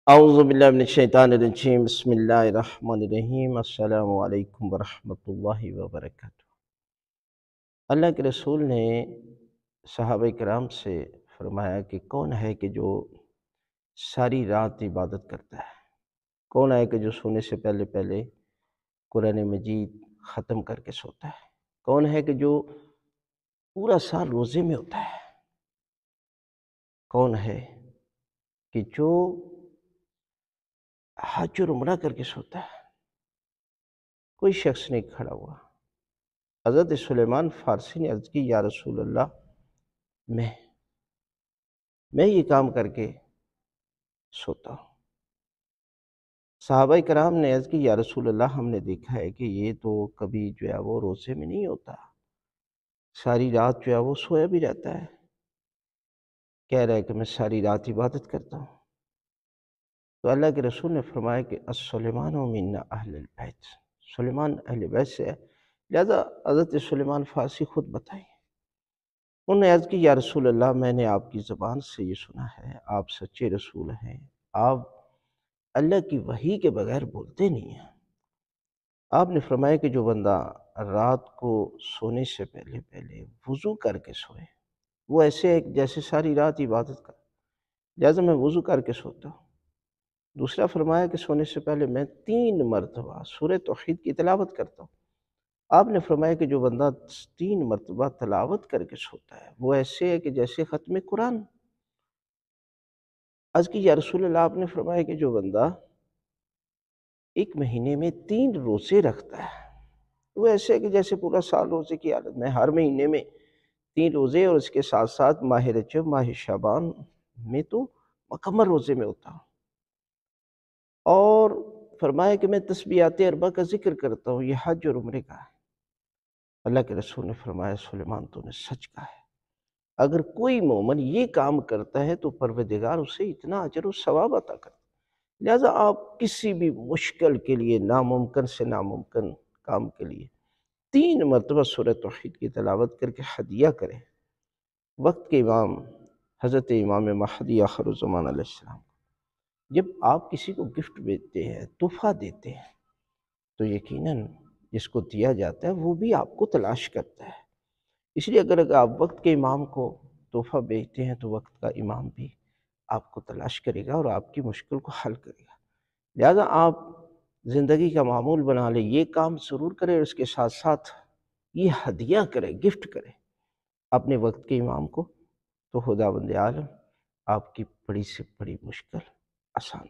اعوذ باللہ من الشیطان الرجیم، بسم اللہ الرحمن الرحیم۔ السلام علیکم ورحمۃ اللہ وبرکاتہ۔ اللہ کے رسول نے صحابہ کرام سے فرمایا کہ کون ہے کہ جو ساری رات عبادت کرتا ہے؟ کون ہے کہ جو سونے سے پہلے پہلے قرآن مجید ختم کر کے سوتا ہے؟ کون ہے کہ جو پورا سال روزے میں ہوتا ہے؟ کون ہے کہ جو حج اور عمرہ کر کے سوتا ہے؟ کوئی شخص نہیں کھڑا ہوا۔ حضرت سلیمان فارسی نے عرض کی، یا رسول اللہ، میں یہ کام کر کے سوتا ہوں۔ صحابہ کرام نے عرض کی، یا رسول اللہ، ہم نے دیکھا ہے کہ یہ تو کبھی جو ہے وہ روزے میں نہیں ہوتا، ساری رات جو ہے وہ سویا بھی رہتا ہے، کہہ رہا ہے کہ میں ساری رات عبادت کرتا ہوں۔ تو اللہ کے رسول نے فرمایا کہ السلیمان من اہل البیت، سلیمان اہل بیت سے ہے، لہذا حضرت سلیمان فارسی خود بتائیں۔ انہوں نے عرض کی، یا رسول اللہ، میں نے آپ کی زبان سے یہ سنا ہے، آپ سچے رسول ہیں، آپ اللہ کی وحی کے بغیر بولتے نہیں ہیں۔ آپ نے فرمایا کہ جو بندہ رات کو سونے سے پہلے پہلے وضو کر کے سوئے، وہ ایسے ہے جیسے ساری رات عبادت کر، لہذا میں وضو کر کے سوتا ہوں۔ دوسرا فرمایا کہ سونے سے پہلے میں 3 مرتبہ سورہ توحید کی تلاوت کرتا ہوں۔ آپ نے فرمایا کہ جو بندہ 3 مرتبہ تلاوت کر کے سوتا ہے، وہ ایسے ہے کہ جیسے ختم قرآن۔ عرض کی، یا رسول اللہ، آپ نے فرمایا کہ جو بندہ ایک مہینے میں 3 روزے رکھتا ہے، وہ ایسے ہے کہ جیسے پورا سال روزے کی حالت میں، ہر مہینے میں 3 روزے، اور اس کے ساتھ ساتھ ماہ رجب، ماہ شعبان میں تو مکمل روزے میں ہوتا ہوں۔ اور فرمایا کہ میں تسبیحات اربع کا ذکر کرتا ہوں، یہ حج اور عمرے کا ہے۔ اللہ کے رسول نے فرمایا، سلیمان تو نے سچ کہا ہے، اگر کوئی مومن یہ کام کرتا ہے تو پروردگار اسے اتنا اجر و ثواب عطا کرتا ہے۔ لہٰذا آپ کسی بھی مشکل کے لیے، ناممکن سے ناممکن کام کے لیے 3 مرتبہ سورہ توحید کی تلاوت کر کے ہدیہ کریں۔ وقت کے امام حضرت امام مہدی آخر الزمان علیہ السلام، جب آپ کسی کو گفٹ دیتے ہیں، تحفہ دیتے ہیں، تو یقیناً جس کو دیا جاتا ہے وہ بھی آپ کو تلاش کرتا ہے۔ اس لیے اگر آپ وقت کے امام کو تحفہ بیچتے ہیں تو وقت کا امام بھی آپ کو تلاش کرے گا اور آپ کی مشکل کو حل کرے گا۔ لہذا آپ زندگی کا معمول بنا لیں، یہ کام ضرور کریں، اور اس کے ساتھ ساتھ یہ ہدیہ کریں، گفٹ کریں اپنے وقت کے امام کو، تو خداوند عالم آپ کی بڑی سے بڑی مشکل آسان